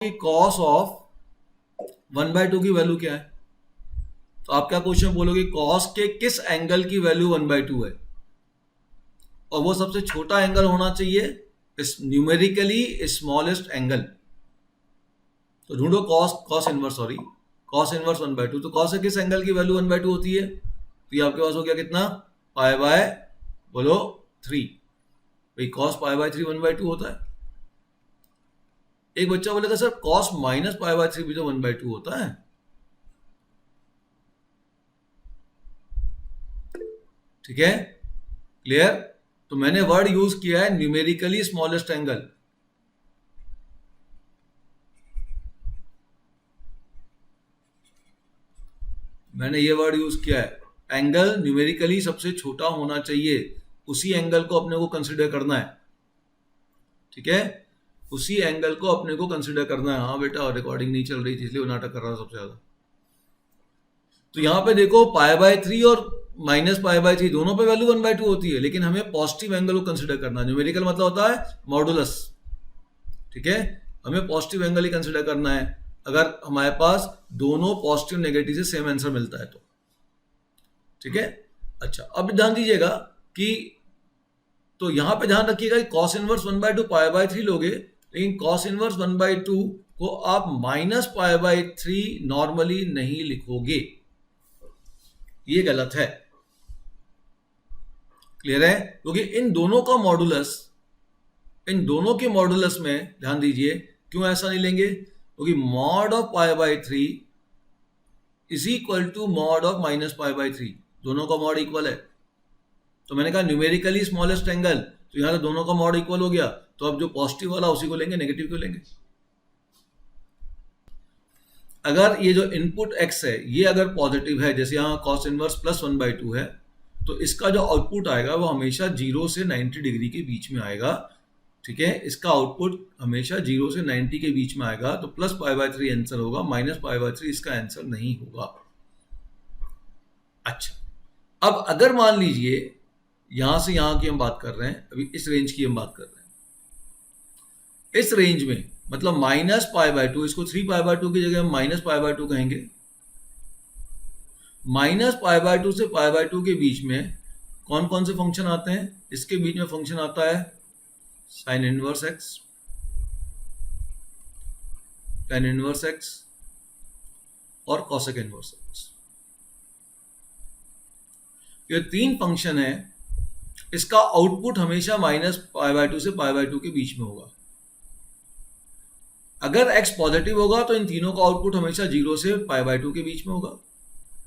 कि cos of 1/2 की value क्या है। तो आप क्या क्वेश्चन बोलोगे, कॉस के किस एंगल की वैल्यू 1/2 है और वो सबसे छोटा एंगल होना चाहिए, इस न्यूमेरिकली स्मॉलेस्ट एंगल। तो ढूंढो cos cos inverse sorry cos inverse 1/2। तो कॉस के किस एंगल की वैल्यू 1/2 होती है, तो ये आपके पास हो गया कितना, पाई बाय बोलो 3। भाई कॉस पाई बाय 3 1/2 होता है। एक बच्चा बोलेगा sir cos minus pi by 3 भी तो 1/2 होता है। ठीक है, क्लियर। तो मैंने वर्ड यूज किया है न्यूमेरिकली स्मॉलेस्ट एंगल। मैंने ये वर्ड यूज किया है, एंगल न्यूमेरिकली सबसे छोटा होना चाहिए, उसी एंगल को अपने को कंसिडर करना है। ठीक है, उसी एंगल को अपने को कंसिडर करना है। हाँ बेटा, रिकॉर्डिंग नहीं चल रही थी इसलिए वो नाटक कर रहा था सबसे ज्यादा। तो यहां पे देखो पाई बाय 3 और माइनस पाई बाय 3 दोनों पे वैल्यू 1/2 होती है, लेकिन हमें पॉजिटिव एंगल को कंसिडर करना है। न्यूमेरिकल मतलब होता है मॉडुलस। ठीक है, हमें पॉजिटिव एंगल ही कंसिडर करना है अगर हमारे पास दोनों पॉजिटिव नेगेटिव से सेम आंसर मिलता है तो। ठीक है, अच्छा अब ध्यान दीजिएगा कि तो यहां पे ध्यान रखिएगा कि कॉस इनवर्स 1/2 पाई बाय 3 लोगे, लेकिन कॉस इनवर्स 1/2 को आप माइनस पाई बाय 3 नॉर्मली नहीं लिखोगे, ये गलत है। क्लियर है, क्योंकि इन दोनों के मॉडुलस में ध्यान दीजिए, क्यों ऐसा नहीं लेंगे, क्योंकि mod of pi by 3 is equal to mod of minus pi by 3, दोनों का मॉड इक्वल है। तो मैंने कहा न्यूमेरिकली स्मॉलेस्ट एंगल, तो यहां तो दोनों का मॉड इक्वल हो गया, तो अब जो पॉजिटिव वाला उसी को लेंगे, नेगेटिव क्यों लेंगे। अगर ये जो इनपुट x है ये अगर पॉजिटिव है, जैसे यहाँ cos इनवर्स प्लस 1/2 है, तो इसका जो आउटपुट आएगा वो हमेशा 0 से 90 डिग्री के बीच में आएगा। ठीक है, इसका आउटपुट हमेशा 0 से 90 के बीच में आएगा, तो प्लस पाई बाय 3 आंसर होगा, माइनस पाई बाय 3 इसका आंसर नहीं होगा। अच्छा, अब अगर मान लीजिए यहां से यहां की हम बात कर रहे हैं, अभी इस रेंज की हम बात कर रहे हैं, इस रेंज में मतलब माइनस पाई बाय 2, इसको 3 पाई बाय 2 की जगह हम माइनस पाई बाय 2 कहेंगे। माइनस पाई बाय 2 से पाई बाय 2 के बीच में कौन कौन से फंक्शन आते हैं, इसके बीच में फंक्शन आता है sine inverse x, tan inverse x और cosec इनवर्स एक्स। ये तीन फंक्शन है, इसका आउटपुट हमेशा माइनस पाई बाय 2 से पाई बाय 2 के बीच में होगा। अगर x पॉजिटिव होगा तो इन तीनों का आउटपुट हमेशा 0 से पाई बाय 2 के बीच में होगा।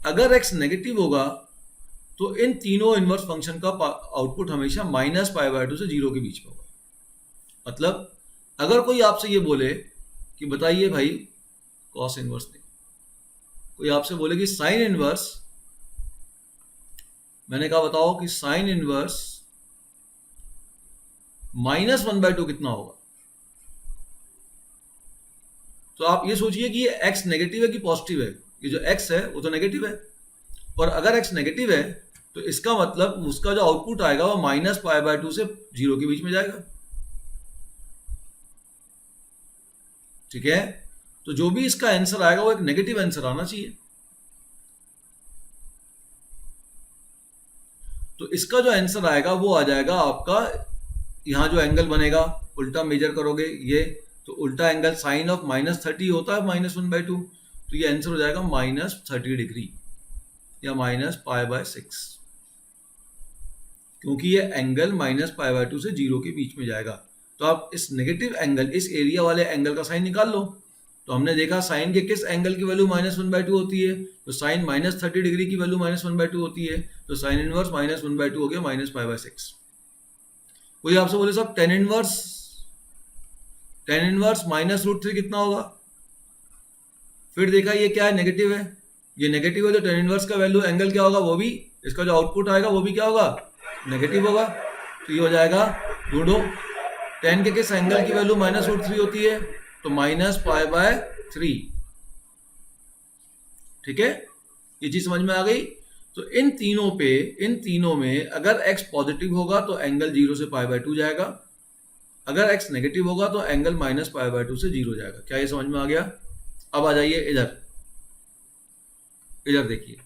अगर x नेगेटिव होगा तो इन तीनों इनवर्स फंक्शन का आउटपुट हमेशा माइनस पाई बाय 2 से 0 के बीच में होगा। मतलब अगर कोई आपसे ये बोले कि बताइए भाई कॉस इनवर्स नहीं, कोई आपसे बोले कि साइन इनवर्स, मैंने कहा बताओ कि साइन इनवर्स माइनस 1/2 कितना होगा, तो आप ये सोचिए कि ये x नेगेटिव है कि पॉजिटिव है। ये जो x है वो तो नेगेटिव है, और अगर x नेगेटिव है तो इसका मतलब उसका जो आउटपुट आएगा वो माइनस पाई बाय 2 से 0 के बीच में जाएगा। ठीक है, तो जो भी इसका आंसर आएगा वो एक नेगेटिव आंसर आना चाहिए। तो इसका जो आंसर आएगा वो आ जाएगा आपका, यहां जो एंगल बनेगा उल्टा मेजर करोगे ये, तो उल्टा एंगल साइन ऑफ -30 होता है -1/2, तो ये आंसर हो जाएगा -30 डिग्री या माइनस पाई बाय 6, क्योंकि ये एंगल माइनस पाई बाय 2 से 0 के बीच में जाएगा। तो आप इस नेगेटिव एंगल, इस एरिया वाले एंगल का साइन निकाल लो। तो हमने देखा साइन के किस एंगल की वैल्यू -1/2 होती है, तो साइन -30 डिग्री की वैल्यू -1/2 होती है, तो साइन इनवर्स -1/2 हो गया माइनस पाई बाय 6। कोई आपसे बोले साहब टेन इनवर्स -√3 कितना होगा, फिर देखा ये क्या है, नेगेटिव है, ये नेगेटिव है तो टेन इनवर्स का वैल्यू एंगल क्या होगा, वो भी इसका जो आउटपुट आएगा वो भी क्या होगा, नेगेटिव होगा। तो ये हो जाएगा, ढूंढो टेन के किस एंगल की वैल्यू -√3 होती है, तो माइनस पाई बाय 3। ठीक है, ये चीज समझ में आ गई। तो इन तीनों में अगर x पॉजिटिव होगा तो एंगल 0 से पाई बाय 2 जाएगा, अगर x नेगेटिव होगा तो एंगल माइनस पाई बाय 2 से 0 जाएगा। क्या ये समझ में आ गया? अब आ जाइए इधर, इधर देखिए।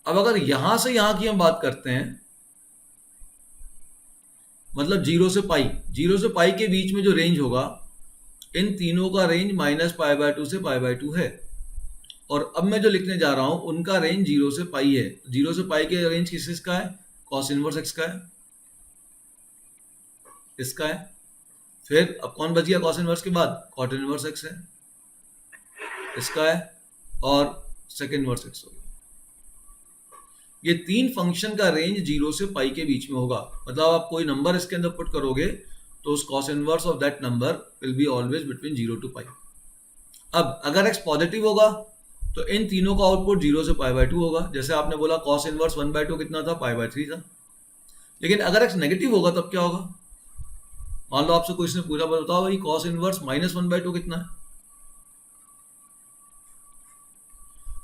अब अगर यहां से यहां की हम बात करते हैं, मतलब 0 से पाई, 0 से पाई के बीच में जो रेंज होगा, इन तीनों का रेंज माइनस पाई बाय 2 से पाई बाय 2 है। और अब मैं जो लिखने जा रहा हूं उनका रेंज 0 से पाई है। 0 से पाई के रेंज किसका है? कॉस इनवर्स एक्स का है, इसका है। फिर अब कौन बच गया कॉस इनवर्स के बाद? कॉट इनवर्स एक्स है, इसका है, और सेकंड इनवर्स एक्स होगा। ये तीन फंक्शन का रेंज 0 से पाई के बीच में होगा। मतलब आप कोई नंबर इसके अंदर पुट करोगे तो उस cos inverse of that number will be always between 0 to pi. अब अगर x पॉजिटिव होगा तो इन तीनों का आउटपुट 0 से पाई बाय 2 होगा। जैसे आपने बोला कॉस इनवर्स 1/2 कितना था? पाई बाय 3 था। लेकिन अगर x नेगेटिव होगा तब क्या होगा? मान लो आपसे कोई इसने पूरा बताओ भाई कॉस इनवर्स -1/2 कितना है?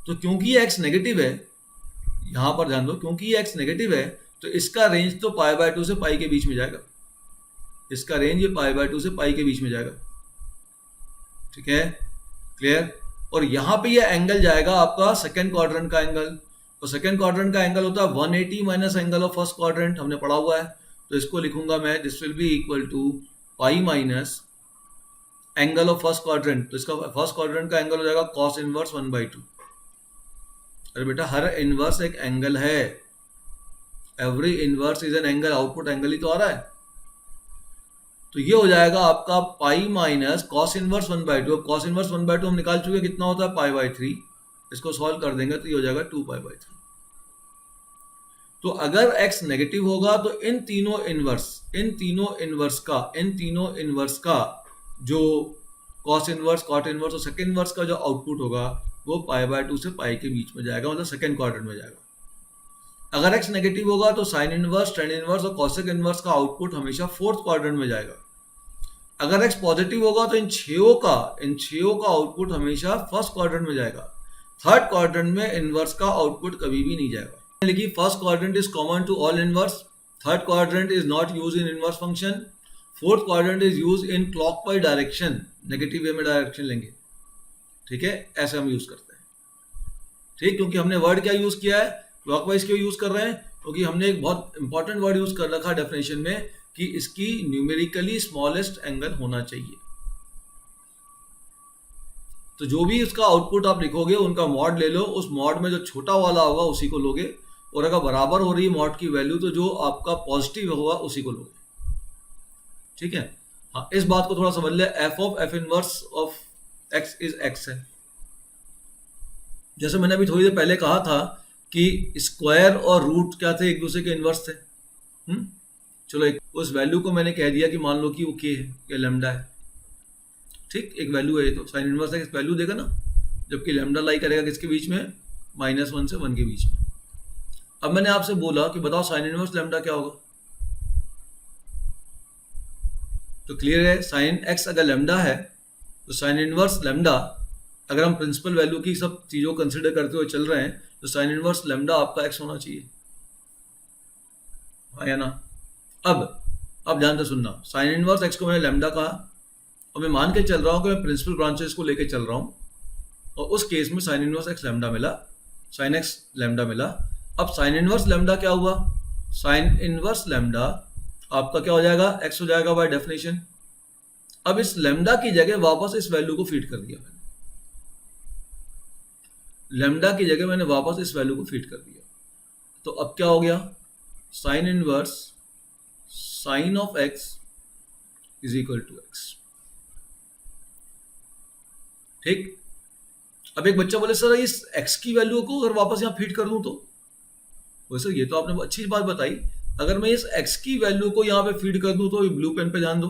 तो क्योंकि ये x नेगेटिव है, यहां पर ध्यान दो, क्योंकि ये x नेगेटिव है तो इसका रेंज तो पाई बाय 2 से पाई के बीच में जाएगा। इसका रेंज ये पाई बाय 2 से पाई के बीच में जाएगा। ठीक है, क्लियर? और यहां पे ये एंगल जाएगा आपका सेकंड क्वाड्रेंट का एंगल। तो सेकंड क्वाड्रेंट का एंगल होता है 180 minus angle of first quadrant, हमने पढ़ा हुआ है। तो इसको लिखूंगा मैं, this will be equal to pi minus angle of first quadrant. तो इसका फर्स्ट क्वाड्रेंट का एंगल हो जाएगा कॉस इनवर्स 1/2। अरे बेटा हर इनवर्स एक एंगल है, every inverse is an angle, output angle ही तो आ रहा है। तो ये हो जाएगा आपका pi minus cos inverse 1/2। Cos inverse 1/2 हम निकाल चुके, कितना होता है? Pi by 3। इसको सॉल्व कर देंगे तो ये हो जाएगा 2 पाई बाय 3। तो अगर x नेगेटिव होगा तो इन तीनों इनवर्स का जो कॉस इनवर्स, कॉट इनवर्स और सेकंड इनवर्स का जो आउटपुट होगा वो पाई बाय 2 से पाई के बीच में जाएगा, मतलब सेकंड क्वाड्रेंट में जाएगा। अगर x नेगेटिव होगा तो साइन इनवर्स, टेन इनवर्स और कॉसेक इनवर्स का आउटपुट हमेशा फोर्थ क्वाड्रेंट में जाएगा। अगर x पॉजिटिव होगा तो इन छयों का आउटपुट हमेशा फर्स्ट क्वाड्रेंट में जाएगा। थर्ड क्वाड्रेंट में इनवर्स का आउटपुट कभी भी नहीं जाएगा। लेकिन first quadrant is common to all inverse, third quadrant is not use in inverse function, fourth quadrant is use in clockwise direction, negative way में डायरेक्शन लेंगे। ठीक है, ऐसे हम यूज करते हैं। ठीक, क्योंकि हमने वर्ड क्या यूज किया है? क्लॉकवाइज क्यों यूज कर रहे हैं? क्योंकि हमने एक बहुत इंपॉर्टेंट वर्ड यूज कर रखा है डेफिनेशन में कि इसकी न्यूमेरिकली स्मॉलेस्ट एंगल होना चाहिए। तो जो भी उसका आउटपुट आप लिखोगे उनका मॉड ले लो, उस मॉड में जो छोटा वाला होगा उसी को लोगे, और अगर बराबर हो रही है मॉड की वैल्यू तो जो आपका पॉजिटिव होगा उसी को लोगे। ठीक है, हाँ, इस बात को थोड़ा समझ ले। F of F inverse of x is x है। जैसे मैंने अभी थोड़ी देर पहले कहा था कि स्क्वायर और रूट क्या थे? एक दूसरे के इनवर्स थे। चलो उस वैल्यू को मैंने कह दिया कि मान लो कि वो के है या लैम्डा है। ठीक, एक वैल्यू है, तो साइन इनवर्स एक्स वैल्यू देगा ना, जबकि लैम्डा लाई करेगा किसके बीच में? -1 से 1 के बीच में। अब मैंने आपसे बोला कि बताओ साइन इनवर्स लैम्डा क्या होगा? तो क्लियर है, साइन एक्स अगर लैम्डा है तो साइन इनवर्स लैम्डा, अगर हम प्रिंसिपल वैल्यू की सब चीज़ों को कंसिडर करते हुए चल रहे हैं तो साइन इनवर्स लैम्डा आपका एक्स होना चाहिए, हाँ या ना? अब ध्यान से सुनना, साइन इनवर्स एक्स को मैंने लैम्डा कहा और मैं मान के चल रहा हूँ कि मैं प्रिंसिपल ब्रांचेस को लेके चल रहा हूँ, और उस केस में साइन इनवर्स एक्स लैम्डा मिला, साइन एक्स लैम्डा मिला। अब साइन इनवर्स लैम्डा क्या हुआ? साइन इनवर्स लैम्डा आपका क्या हो जाएगा? एक्स हो जाएगा बाय डेफिनेशन। अब इस लैम्डा की जगह वापस इस वैल्यू को फीड कर दिया मैंने, लैम्डा की जगह मैंने वापस इस वैल्यू को फीड कर दिया। तो अब क्या हो गया? Sine inverse sine of x is equal to x. ठीक, अब एक बच्चा बोले सर इस x की वैल्यू को अगर वापस यहां फीड कर दूं तो? वैसे ये तो आपने अच्छी बात बताई, अगर मैं इस x की वैल्यू को यहां पे फीड कर दूं तो ब्लू पेन पे ध्यान दो,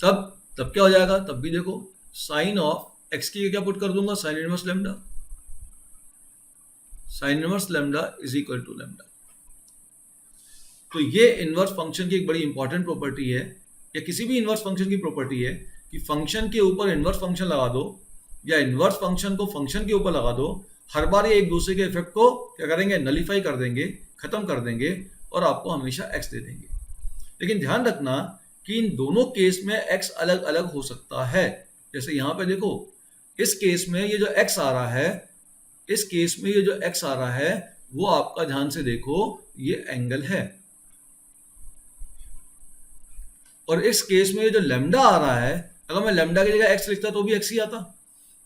तब क्या हो जाएगा? तब भी देखो, साइन ऑफ x की क्या पुट कर दूंगा? Sine inverse lambda, sine inverse lambda is equal to lambda. तो ये इनवर्स फंक्शन की एक बड़ी इंपॉर्टेंट प्रॉपर्टी है, या किसी भी इनवर्स फंक्शन की प्रॉपर्टी है कि फंक्शन के ऊपर इनवर्स फंक्शन लगा दो या इनवर्स फंक्शन को फंक्शन के ऊपर लगा दो, हर बार ये एक दूसरे के इफेक्ट को क्या करेंगे? नलीफाई कर देंगे, खत्म कर देंगे और आपको हमेशा x दे देंगे। लेकिन ध्यान रखना कि इन दोनों केस में x अलग अलग हो सकता है। जैसे यहां पे देखो, इस केस में ये जो x आ रहा है, इस केस में ये जो x आ रहा है, वो आपका ध्यान से देखो ये एंगल है, और इस केस में ये जो लैम्डा आ रहा है, अगर मैं लैम्डा की जगह x लिखता तो भी x ही आता।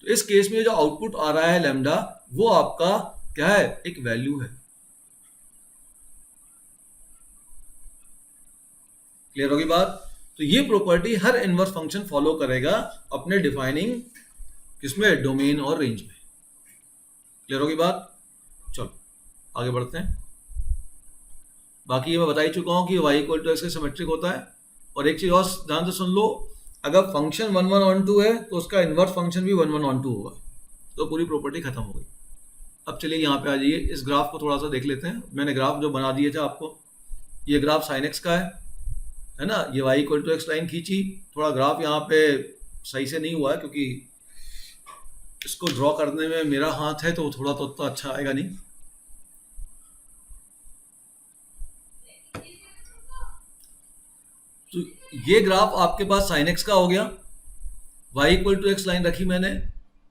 तो इस केस में जो आउटपुट आ रहा है लैम्डा, वो आपका क्या है, एक वैल्यू है। क्लियर होगी बात? तो ये प्रॉपर्टी हर इनवर्स फंक्शन फॉलो करेगा अपने डिफाइनिंग किसमें, डोमेन और रेंज में। क्लियर होगी बात? चलो आगे बढ़ते हैं। बाकी ये मैं बता ही चुका हूं कि y इक्वल टू एक्स का सिमेट्रिक होता है। और एक चीज और ध्यान से सुन लो, अगर फंक्शन 1 1 1 2 है तो उसका इनवर्स फंक्शन भी 1 1 1 2 होगा। तो पूरी प्रॉपर्टी खत्म हो गई। अब चलिए यहाँ पे आ जाइए, इस ग्राफ को थोड़ा सा देख लेते हैं। मैंने ग्राफ जो बना दिए थे आपको, ये ग्राफ साइन एक्स का है ना। ये y equal to x line खींची, थोड़ा ग्राफ यहाँ पे सही से नहीं हुआ है क्योंकि इसको ड्रॉ करने में मेरा हाथ है तो थोड़ा तो अच्छा आएगा नहीं। तो ये ग्राफ आपके पास साइन एक्स का हो गया, y equal to x line रखी मैंने,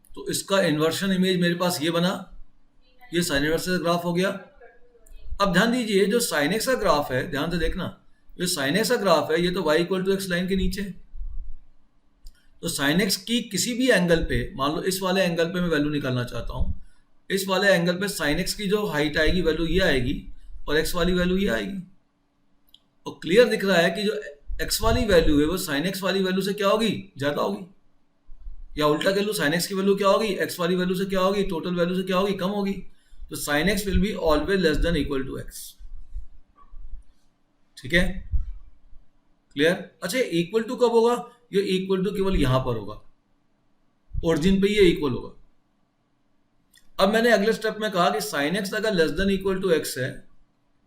तो इसका इन्वर्शन इमेज मेरे पास ये बना, ये साइन इनवर्स ग्राफ हो गया। अब ध्यान दीजिए, जो साइन एक्स का ग्राफ है, ध्यान से देखना, जो साइन एक्स का ग्राफ है ये तो y equal to x line के नीचे। तो साइन एक्स की किसी भी एंगल पे, मान लो इस वाले एंगल पे मैं वैल्यू निकालना चाहता हूं, इस वाले एंगल पे साइन एक्स की जो हाइट आएगी वैल्यू ये आएगी, और एक्स वाली वैल्यू ये आएगी। और क्लियर दिख रहा है कि जो एक्स वाली वैल्यू है वो साइन एक्स वाली वैल्यू से क्या होगी, ज्यादा होगी। या उल्टा कह लो, साइन एक्स की वैल्यू क्या होगी, एक्स वाली वैल्यू से क्या होगी, टोटल वैल्यू से क्या होगी, कम होगी। तो sine x will be always less than equal to x. ठीक है, क्लियर? अच्छा, इक्वल टू कब होगा? ये इक्वल टू केवल यहां पर होगा, ओरिजिन पे ये इक्वल होगा। अब मैंने अगले स्टेप में कहा कि साइन एक्स अगर less than equal to x है,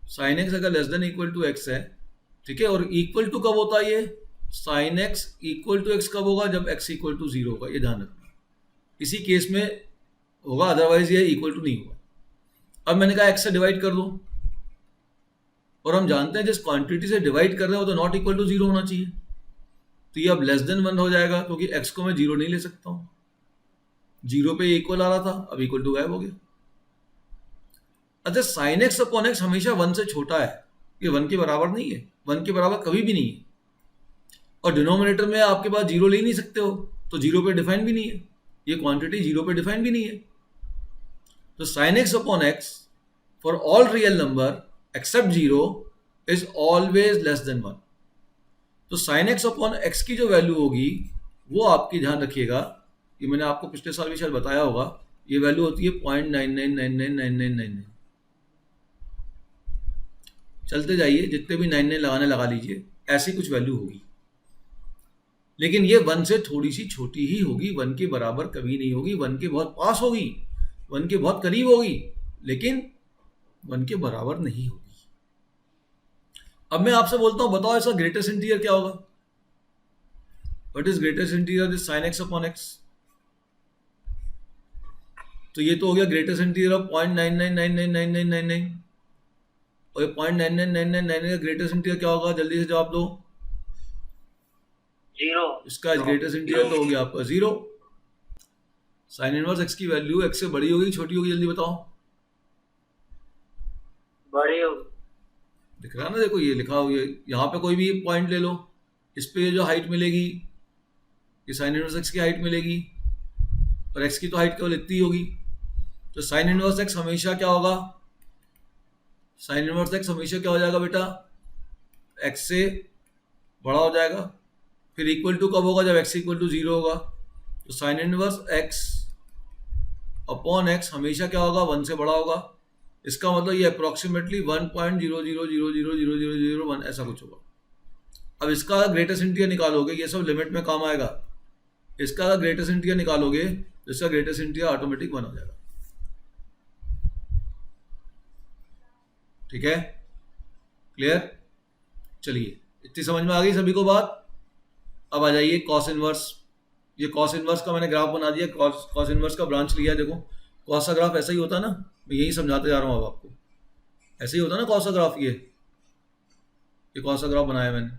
साइन एक्स अगर less than equal to x है, ठीक है, और इक्वल टू कब होता है? ये sine x equal to x कब होगा? जब एक्स इक्वल टू 0 होगा, ये ध्यान रखना। इसी केस में होगा, अदरवाइज ये इक्वल टू नहीं होगा। अब मैंने कहा एक्स से डिवाइड कर दो, और हम जानते हैं जिस क्वांटिटी से डिवाइड कर रहे हैं वो तो नॉट इक्वल टू 0 होना चाहिए। तो ये अब लेस देन 1 हो जाएगा, क्योंकि एक्स को मैं 0 नहीं ले सकता हूं। 0 पे इक्वल आ रहा था, अब इक्वल टू गायब हो गया। अच्छा, साइन एक्स अपॉन एक्स हमेशा 1 से छोटा है, ये 1 के बराबर नहीं है, 1 के बराबर कभी भी नहीं है। और डिनोमिनेटर में आपके पास 0 ले नहीं सकते हो, तो 0 पे डिफाइन भी नहीं है, ये क्वांटिटी 0 पे डिफाइन भी नहीं है। तो sine x upon x for all real number except 0 is always less then 1। तो साइन एक्स अपॉन एक्स की जो वैल्यू होगी वो आपकी, ध्यान रखिएगा, ये मैंने आपको पिछले साल भी शायद बताया होगा, ये वैल्यू होती है 0.99999999। चलते जाइए, जितने भी 99 लगाने लगा लीजिए, ऐसी कुछ वैल्यू होगी। लेकिन ये 1 से थोड़ी सी छोटी ही होगी, 1 के बराबर कभी नहीं होगी, 1 के बहुत पास होगी, 1 के बहुत करीब होगी, लेकिन 1 के बराबर नहीं होगी। अब मैं आपसे बोलता हूं, बताओ ऐसा ग्रेटेस्ट इंटीजर क्या होगा? What is greatest integer this sine x upon x? तो ये तो हो गया ग्रेटेस्ट इंटीजर ऑफ 0.99999999, और 0.999999 का ग्रेटेस्ट इंटीजर क्या होगा? जल्दी से जवाब दो। 0। इसका ग्रेटेस्ट इंटीजर तो हो गया आपका 0। साइन इनवर्स एक्स की वैल्यू एक्स से बड़ी होगी, छोटी होगी? जल्दी बताओ। बड़ी होगी। दिख रहा है ना, देखो ये लिखा हुआ है, यहाँ पे कोई भी पॉइंट ले लो, इस पे जो हाइट मिलेगी ये साइन इनवर्स एक्स की हाइट मिलेगी, और एक्स की तो हाइट केवल इतनी होगी। तो साइन इनवर्स एक्स हमेशा क्या होगा? साइन इनवर्स एक्स हमेशा क्या हो जाएगा बेटा? एक्स से बड़ा हो जाएगा। फिर इक्वल टू कब होगा? जब एक्स इक्वल टू 0 होगा। तो sine inverse x upon x हमेशा क्या होगा? 1 से बड़ा होगा। इसका मतलब ये अप्रोक्सीमेटली 1.00000001 ऐसा कुछ होगा। अब इसका ग्रेटेस्ट इंटीजर निकालोगे, ये सब लिमिट में काम आएगा। इसका ग्रेटेस्ट इंटीजर निकालोगे तो इसका ग्रेटेस्ट इंटीजर ऑटोमेटिक 1 हो जाएगा। ठीक है, क्लियर? चलिए, इतनी समझ में आ गई सभी को बात? अब आ जाइए कॉस इनवर्स। ये कॉस इनवर्स का मैंने ग्राफ बना दिया, कॉस इनवर्स का ब्रांच लिया। देखो कॉस का ग्राफ ऐसा ही होता है ना, मैं यही समझाते जा रहा हूँ अब आपको। ऐसे ही होता है ना कॉस का ग्राफ। ये कॉस का ग्राफ बनाया मैंने।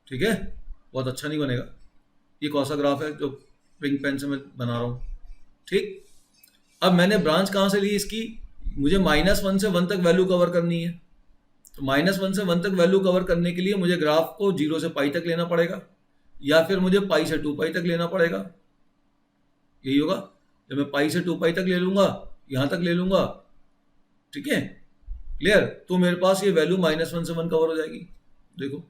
ठीक है, बहुत अच्छा नहीं बनेगा। ये कौन सा ग्राफ है जो पिंक पेन से मैं बना रहा हूँ, ठीक। अब मैंने ब्रांच कहाँ से ली इसकी, मुझे -1 से 1 तक वैल्यू कवर करनी है, तो -1 से 1 तक वैल्यू कवर करने के लिए मुझे ग्राफ को 0 से पाई तक लेना पड़ेगा, या फिर मुझे पाई से 2 पाई तक लेना पड़ेगा। यही होगा, जब मैं पाई से 2 पाई तक ले लूंगा, यहां तक ले लूंगा, ठीक है, क्लियर। तो मेरे पास ये वैल्यू -1 से 1 कवर हो जाएगी। देखो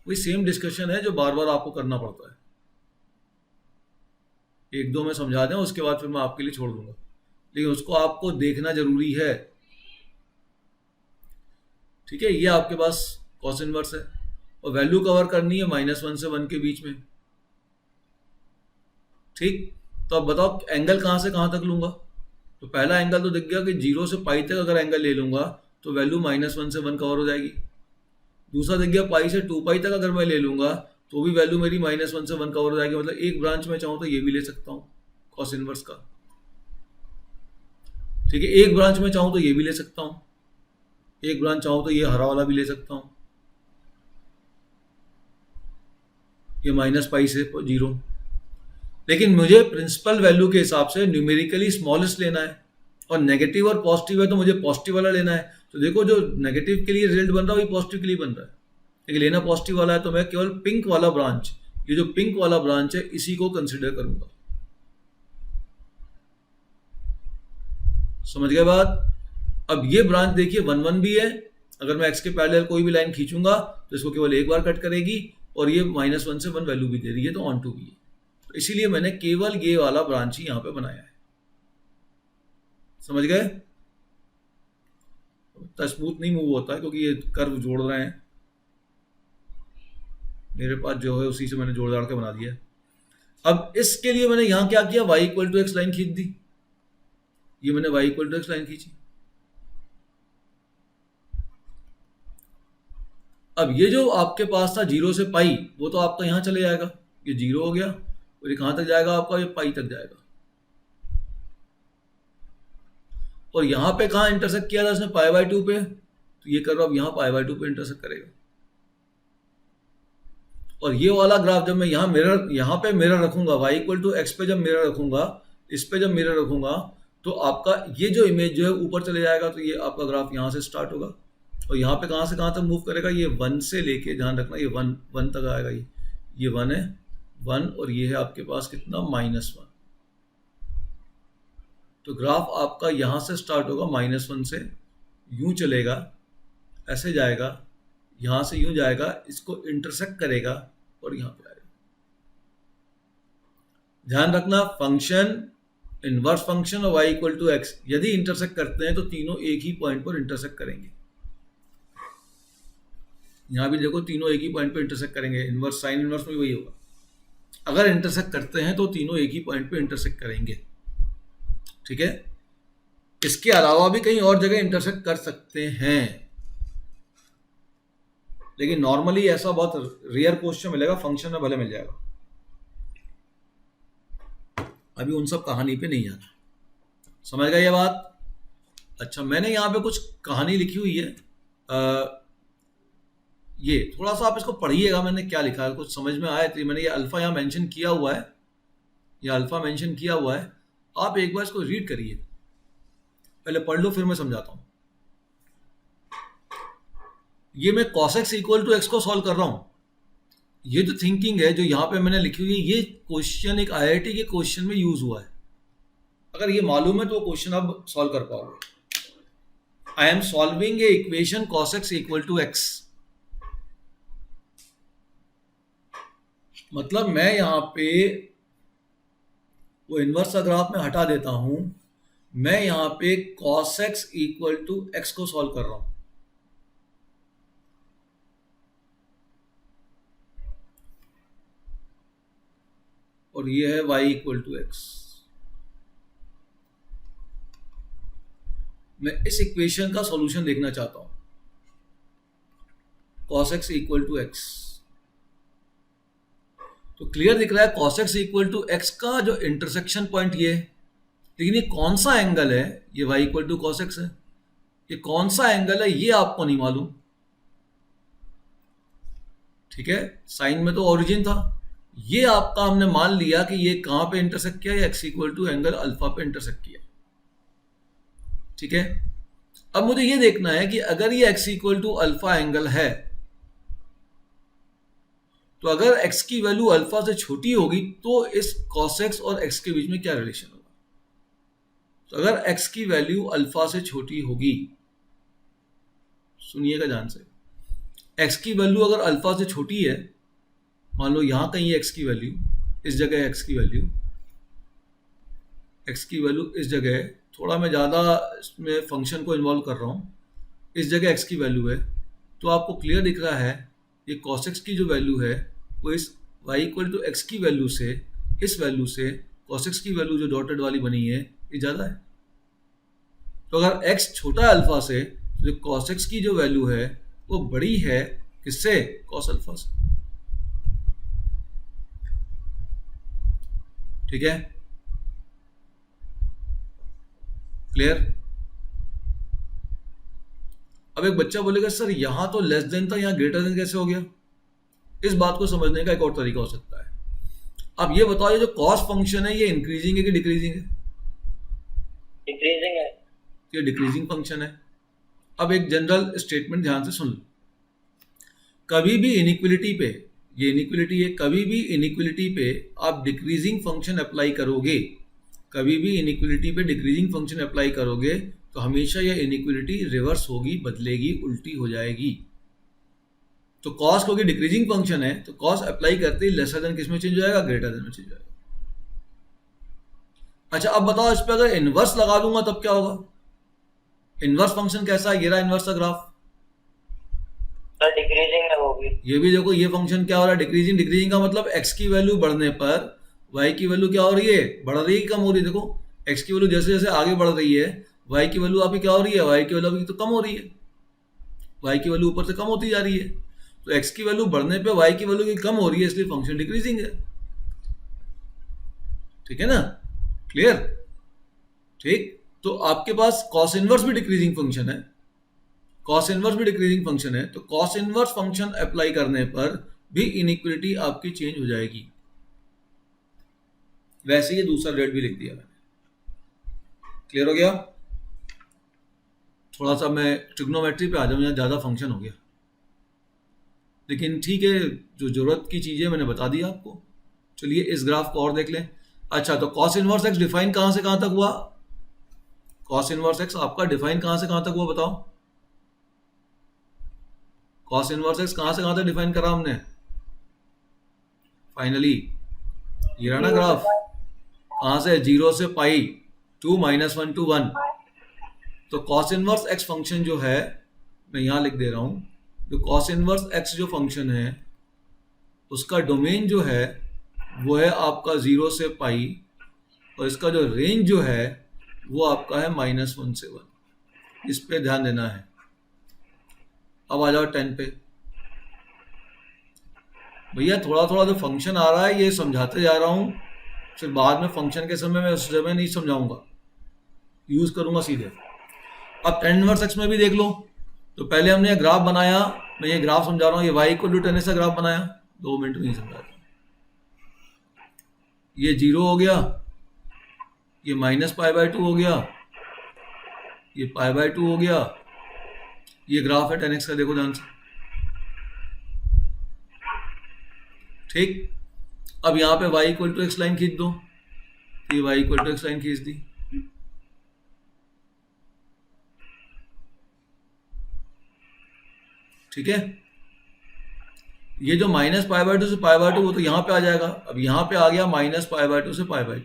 वही सेम डिस्कशन है जो बार बार आपको करना पड़ता है। एक दो में समझा दें, उसके बाद फिर मैं आपके लिए छोड़ दूंगा, लेकिन उसको आपको देखना जरूरी है, ठीक है। ये आपके पास कॉस इनवर्स है और वैल्यू कवर करनी है -1 से 1 के बीच में, ठीक। तो अब बताओ एंगल कहाँ से कहाँ तक लूंगा। तो पहला एंगल तो दिख गया कि 0 से पाई तक अगर एंगल ले लूंगा तो वैल्यू -1 से 1 कवर हो जाएगी। दूसरा दिख गया पाई से 2 पाई तक अगर मैं ले लूंगा तो भी वैल्यू मेरी -1 से 1 कवर हो जाएगी। मतलब एक ब्रांच में चाहूँ तो ये भी ले सकता हूँ कॉस इनवर्स का, ठीक है। एक ब्रांच में चाहूँ तो ये भी ले सकता हूँ, एक ब्रांच चाहूँ तो ये हरा वाला भी ले सकता हूँ, ये -पाई से 0। लेकिन मुझे प्रिंसिपल वैल्यू के हिसाब से न्यूमेरिकली स्मॉलेस्ट लेना है, और नेगेटिव और पॉजिटिव है तो मुझे पॉजिटिव वाला लेना है। तो देखो जो नेगेटिव के लिए रिजल्ट बन रहा है वही पॉजिटिव के लिए बन रहा है, लेकिन लेना पॉजिटिव वाला है, तो मैं केवल पिंक वाला ब्रांच, ये जो पिंक वाला ब्रांच है इसी को कंसिडर करूंगा। समझ गए बात। अब ये ब्रांच देखिए 1 1 भी है, अगर मैं x के पैरेलल कोई भी लाइन खींचूंगा तो इसको केवल एक बार कट करेगी, और ये -1 से 1 वैल्यू भी दे रही है, तो ऑन टू भी है। तो इसीलिए मैंने केवल ये वाला ब्रांच ही यहां पे बनाया है। समझ गए। इतना स्मूथ नहीं मूव होता है क्योंकि ये कर्व जोड़ रहे हैं, मेरे पास जो है उसी से मैंने जोड़ के बना दिया है। अब इसके लिए मैंने यहां क्या किया, y = x लाइन खींच दी, ये मैंने y = x लाइन खींची। अब ये जो आपके पास था 0 से पाई, वो तो आपका यहां चले जाएगा, ये 0 हो गया, और ये कहां तक जाएगा आपका, ये पाई तक जाएगा। और यहां पे कहां इंटरसेक्ट किया था इसने, π/2 पे, तो ये कर्व अब यहां π/2 पे इंटरसेक्ट करेगा। और ये वाला ग्राफ जब मैं यहाँ पे मिरर रखूंगा, y = x पे जब मिरर रखूंगा, इस पे जब मिरर रखूंगा, तो आपका ये जो इमेज जो है ऊपर चले जाएगा, तो ये आपका ग्राफ यहाँ से स्टार्ट होगा, और यहाँ पे कहाँ से कहाँ तक मूव करेगा, ये 1 से लेके, ध्यान रखना ये 1 तक आएगा, ये 1 है, 1, और ये है आपके पास कितना, -1। तो ग्राफ आपका यहाँ से स्टार्ट होगा -1 से, यूं चलेगा, ऐसे जाएगा, यहां से यूं जाएगा, इसको इंटरसेक्ट करेगा और यहां पे आएगा। ध्यान रखना फंक्शन, इनवर्स फंक्शन और y = x यदि इंटरसेक्ट करते हैं तो तीनों एक ही पॉइंट पर इंटरसेक्ट करेंगे। यहां भी देखो तीनों एक ही पॉइंट पर इंटरसेक्ट करेंगे, इनवर्स साइन इनवर्स में वही होगा। अगर इंटरसेक्ट करते हैं तो तीनों एक ही पॉइंट पर इंटरसेक्ट करेंगे, ठीक है। इसके अलावा भी कहीं और जगह इंटरसेक्ट कर सकते हैं, लेकिन नॉर्मली ऐसा बहुत रेयर क्वेश्चन मिलेगा, फंक्शन में भले मिल जाएगा। अभी उन सब कहानी पे नहीं जाना, समझ गए ये बात। अच्छा, मैंने यहाँ पे कुछ कहानी लिखी हुई है, ये थोड़ा सा आप इसको पढ़िएगा, मैंने क्या लिखा है कुछ समझ में आए तो मैंने ये अल्फा यहाँ मेंशन किया हुआ है, ये अल्फा मेंशन किया हुआ है, आप एक बार इसको रीड करिए, पहले पढ़ लो फिर मैं समझाता हूँ। ये मैं cos x = x को सॉल्व कर रहा हूं। ये जो थिंकिंग है जो यहाँ पे मैंने लिखी हुई है, ये क्वेश्चन एक IIT के क्वेश्चन में यूज हुआ है। अगर ये मालूम है तो क्वेश्चन आप सॉल्व कर पाओगे। I am solving A equation cos x = x, मतलब मैं यहाँ पे वो इनवर्स का ग्राफ में हटा देता हूं, मैं यहाँ पे cos x = x को सॉल्व कर रहा हूं। और ये है y = x। मैं इस इक्वेशन का सॉल्यूशन देखना चाहता हूं, cos x = x। तो क्लियर दिख रहा है cos x = x का जो इंटरसेक्शन पॉइंट ये है, लेकिन ये कौन सा एंगल है, ये y = cos x है, ये कौन सा एंगल है ये आपको नहीं मालूम। ठीक है, साइन में तो ओरिजिन था, ये आपका हमने मान लिया कि ये कहां पे इंटरसेक्ट किया, x equal to angle alpha पे इंटरसेक्ट किया। ठीक है, अब मुझे ये देखना है कि अगर ये x equal to alpha angle है, तो अगर x की वैल्यू अल्फा से छोटी होगी तो इस cos x और x के बीच में क्या रिलेशन होगा। तो अगर x की वैल्यू अल्फा से छोटी होगी, सुनिएगा ध्यान से, x की वैल्यू अगर अल्फा से छोटी है, मान लो यहां कहीं x की वैल्यू, इस जगह x की वैल्यू, x की वैल्यू इस जगह है, थोड़ा मैं ज़्यादा इसमें फंक्शन को इन्वॉल्व कर रहा हूँ, इस जगह x की वैल्यू है, तो आपको क्लियर दिख रहा है ये cos x की जो वैल्यू है वो इस y इक्वल टू एक्स की वैल्यू से, इस वैल्यू से cos x की वैल्यू जो डॉटेड वाली बनी है ये ज़्यादा है। तो अगर x छोटा है अल्फा से, तो cos x की जो वैल्यू है वो बड़ी है किससे, cos अल्फा से। ठीक है, क्लियर। अब एक बच्चा बोलेगा सर यहां तो लेस देन था, यहां ग्रेटर देन कैसे हो गया। इस बात को समझने का एक और तरीका हो सकता है। अब ये बताओ ये जो कॉस फंक्शन है ये इंक्रीजिंग है कि डिक्रीजिंग है। डिक्रीजिंग है। ये डिक्रीजिंग फंक्शन है। अब एक जनरल स्टेटमेंट ध्यान से सुन लो, कभी भी इनइक्वलिटी पे, ये इनइक्वलिटी है, कभी भी इनइक्वलिटी पे आप डिक्रीजिंग फंक्शन अप्लाई करोगे, कभी भी इनइक्वलिटी पे डिक्रीजिंग फंक्शन अप्लाई करोगे तो हमेशा यह इनइक्वलिटी रिवर्स होगी, बदलेगी, उल्टी हो जाएगी। तो कॉस क्योंकि डिक्रीजिंग फंक्शन है तो कॉस अप्लाई करते ही लेसर देन किस में चेंज हो जाएगा, ग्रेटर देन में चेंज हो जाएगा। अच्छा अब बताओ इस पे अगर इनवर्स लगा दूंगा तब क्या होगा। इनवर्स फंक्शन कैसा है, ये रहा इनवर्स का ग्राफ, डिक्रीजिंग में होगी। ये भी देखो ये फंक्शन क्या हो रहा है, डिक्रीजिंग। डिक्रीजिंग का मतलब x की वैल्यू बढ़ने पर y की वैल्यू क्या हो रही है, बढ़ रही है, कम हो रही है। देखो x की वैल्यू जैसे जैसे आगे बढ़ रही है y की वैल्यू आपकी क्या हो रही है, y की वैल्यू आपकी तो कम हो रही है, y की वैल्यू ऊपर से कम होती जा रही है। तो x की वैल्यू बढ़ने पे y की वैल्यू की कम हो रही है, इसलिए फंक्शन डिक्रीजिंग है। ठीक है ना, क्लियर। ठीक, तो आपके पास cos इनवर्स भी डिक्रीजिंग फंक्शन है, cos इनवर्स भी डिक्रीजिंग फंक्शन है, तो cos इनवर्स फंक्शन अप्लाई करने पर भी इनइक्वलिटी आपकी चेंज हो जाएगी। वैसे ये दूसरा रेट भी लिख दिया मैंने, क्लियर हो गया। थोड़ा सा मैं ट्रिग्नोमेट्री पे आ जाऊं, यहाँ ज़्यादा फंक्शन हो गया, लेकिन ठीक है, जो जरूरत की चीज़ें मैंने बता दी आपको। चलिए इस ग्राफ को और देख लें। अच्छा, तो cos इनवर्स x डिफाइन कहाँ से कहाँ तक हुआ, cos इनवर्स x आपका डिफाइन कहाँ से कहाँ तक हुआ बताओ। cos इनवर्स x कहाँ से कहाँ तक डिफाइन करा हमने, फाइनली ये रहा ना ग्राफ, कहाँ से, 0 से पाई, 2 -1 to 1। तो cos इनवर्स x फंक्शन जो है, मैं यहाँ लिख दे रहा हूँ, जो cos इनवर्स x जो फंक्शन है उसका डोमेन जो है वो है आपका 0 से पाई, और इसका जो रेंज जो है वो आपका है -1 से 1। इस पे ध्यान देना है। अब आ जाओ 10 पे। भैया थोड़ा थोड़ा जो फंक्शन आ रहा है ये समझाते जा रहा हूँ, फिर बाद में फंक्शन के समय मैं उस समय नहीं समझाऊंगा, यूज करूंगा सीधे। अब tan इनवर्स x में भी देख लो, तो पहले हमने ग्राफ बनाया, मैं ये ग्राफ समझा रहा हूँ, ये y इक्वल टू 10 का ग्राफ बनाया, 2 मिनट में नहीं समझा रहा। ये 0 हो गया, ये -π/2 हो गया, ये π/2 हो गया, ये ग्राफ है 10x का, देखो ध्यान से। ठीक, अब यहाँ पे y equal to x line खींच दो, ये y equal to x line खींच दी। ठीक है, ये जो -π/2 से π/2 वो तो यहाँ पे आ जाएगा। अब यहाँ पे आ गया -π/2 से π/2,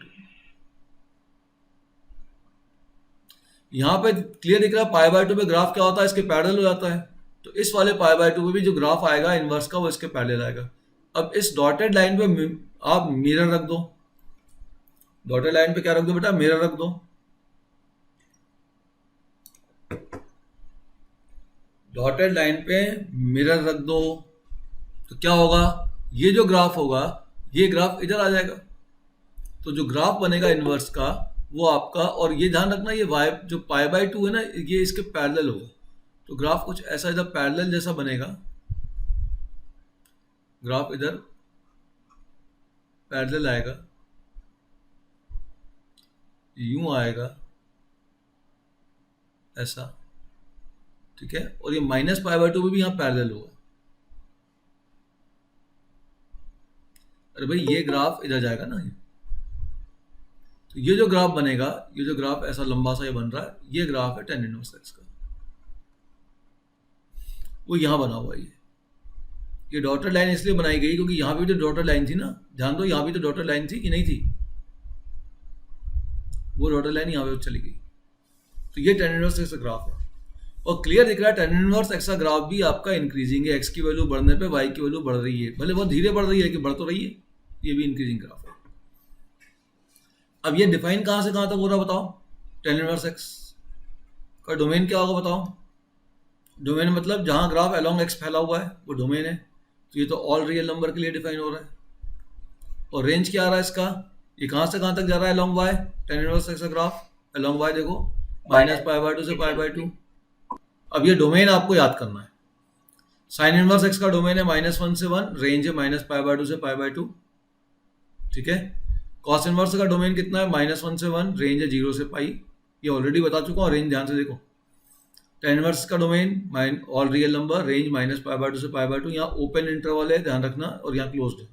यहाँ पे क्लियर दिख रहा है π/2 पे ग्राफ क्या होता है, इसके पैरेलल हो जाता है। तो इस वाले π/2 पे भी जो ग्राफ आएगा इनवर्स का वो इसके पैरेलल आएगा। अब इस डॉटेड लाइन पे आप मिरर रख दो, डॉटेड लाइन पे क्या रख दो बेटा, मिरर रख दो। डॉटेड लाइन पे मिरर रख दो, तो क्या होगा, ये जो ग्राफ होगा ये ग्राफ इधर आ जाएगा। तो जो ग्राफ बनेगा इनवर्स का वो आपका, और ये ध्यान रखना ये y जो π/2 है ना ये इसके पैरेलल होगा, तो ग्राफ कुछ ऐसा इधर पैरेलल जैसा बनेगा। ग्राफ इधर पैरेलल आएगा, यूं आएगा ऐसा, ठीक है, और ये -π/2 भी यहाँ पैरेलल होगा। अरे भाई ये ग्राफ इधर जाएगा ना, तो ये जो ग्राफ बनेगा, ये जो ग्राफ ऐसा लंबा सा ये बन रहा है, ये ग्राफ है tan इनवर्स x का, वो यहाँ बना हुआ है। ये डॉटेड लाइन इसलिए बनाई गई क्योंकि यहाँ पे भी तो डॉटेड लाइन थी ना, ध्यान दो, यहाँ भी तो डॉटेड लाइन थी कि नहीं थी, वो डॉटेड लाइन यहाँ पे चली गई, तो ये tan इनवर्स x का ग्राफ है। और क्लियर दिख रहा है tan इनवर्स x का ग्राफ भी आपका इंक्रीजिंग है, x की वैल्यू बढ़ने पे y की वैल्यू बढ़ रही है, भले बहुत धीरे बढ़ रही है लेकिन बढ़ तो रही है, ये भी इंक्रीजिंग ग्राफ है। अब ये डिफाइन कहाँ से कहाँ तक हो रहा बताओ, tan इनवर्स x का डोमेन क्या होगा बताओ, डोमेन मतलब जहाँ ग्राफ अलोंग x फैला हुआ है वो डोमेन है, तो ये तो ऑल रियल नंबर के लिए डिफाइन हो रहा है। और रेंज क्या आ रहा है इसका, ये कहाँ से कहाँ तक जा रहा है along y, tan inverse x का ग्राफ अलोंग y देखो -π/2 से π/2। अब ये डोमेन आपको याद करना है, साइन इनवर्स x का डोमेन है -1 से 1, रेंज है -π/2 से π/2, ठीक है। कॉस इनवर्स का डोमेन कितना है, -1 से 1, रेंज है 0 से पाई, ये ऑलरेडी बता चुका हूँ, रेंज ध्यान से देखो। tan इनवर्स का domain all real number, range -π/2 से π/2, यहाँ ओपन इंटरवल है ध्यान रखना, और यहाँ क्लोज्ड है।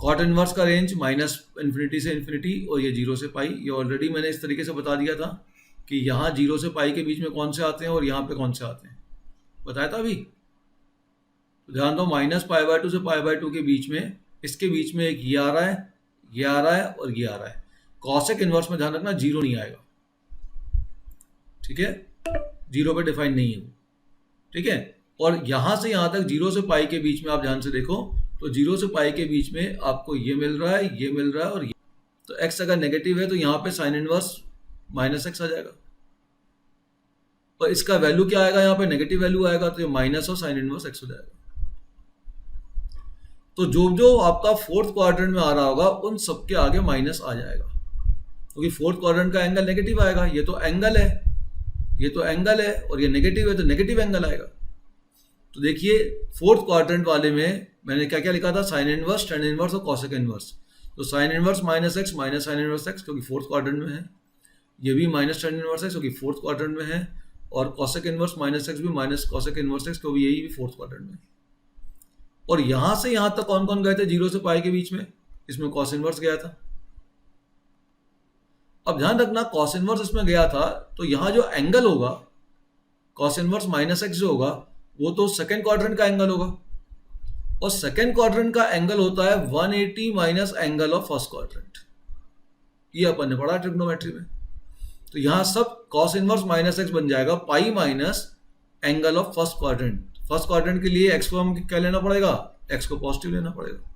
कॉट इनवर्स का रेंज -∞ से ∞, और ये 0 से पाई, ये ऑलरेडी मैंने इस तरीके से बता दिया था कि यहाँ 0 से पाई के बीच में कौन से आते हैं और यहाँ पे कौन से आते हैं, बताया था अभी। तो ध्यान दो, -π/2 से π/2 के बीच में, इसके बीच में एक ये आ रहा है, ये आ रहा है और ये आ रहा है। कॉसेक इनवर्स में ध्यान रखना 0 नहीं आएगा, ठीक है, 0 पे डिफाइन नहीं है वो, ठीक है। और यहाँ से यहाँ तक 0 से पाई के बीच में आप ध्यान से देखो, तो 0 से पाई के बीच में आपको ये मिल रहा है, ये मिल रहा है और ये, तो x अगर नेगेटिव है तो यहाँ पे साइन इनवर्स -x आ जाएगा, और इसका वैल्यू क्या आएगा, यहाँ पे नेगेटिव वैल्यू आएगा, तो ये माइनस और साइन इनवर्स x हो जाएगा। तो जो जो आपका फोर्थ क्वाड्रेंट में आ रहा होगा उन सबके आगे माइनस आ जाएगा, क्योंकि फोर्थ क्वाड्रेंट का एंगल नेगेटिव आएगा, ये तो एंगल है, ये तो एंगल है, और ये नेगेटिव है तो नेगेटिव एंगल आएगा। तो देखिए फोर्थ क्वाड्रेंट वाले में मैंने क्या क्या लिखा था, साइन इनवर्स, tan इनवर्स और कॉसेक इनवर्स। तो sine inverse -x minus sine inverse x क्योंकि फोर्थ क्वाड्रेंट में है, ये भी -tan इनवर्स x क्योंकि फोर्थ क्वाड्रेंट में है, और कॉसेक इनवर्स -x भी माइनस कॉसेक इनवर्स x क्योंकि यही भी फोर्थ क्वाड्रेंट में। और यहां से यहां तक कौन कौन गए थे 0 से पाई के बीच में, इसमें कॉस इनवर्स गया था। अब ध्यान रखना कॉस इनवर्स इसमें गया था, तो यहाँ जो एंगल होगा कॉस इनवर्स -x जो होगा वो तो सेकंड क्वाड्रेंट का एंगल होगा, और सेकंड क्वाड्रेंट का एंगल होता है 180 minus angle of first quadrant, ये अपन ने पढ़ा ट्रिग्नोमेट्री में। तो यहाँ सब कॉस इनवर्स -x बन जाएगा पाई minus angle of first quadrant. First quadrant के लिए x को हम क्या लेना पड़ेगा, x को पॉजिटिव लेना पड़ेगा।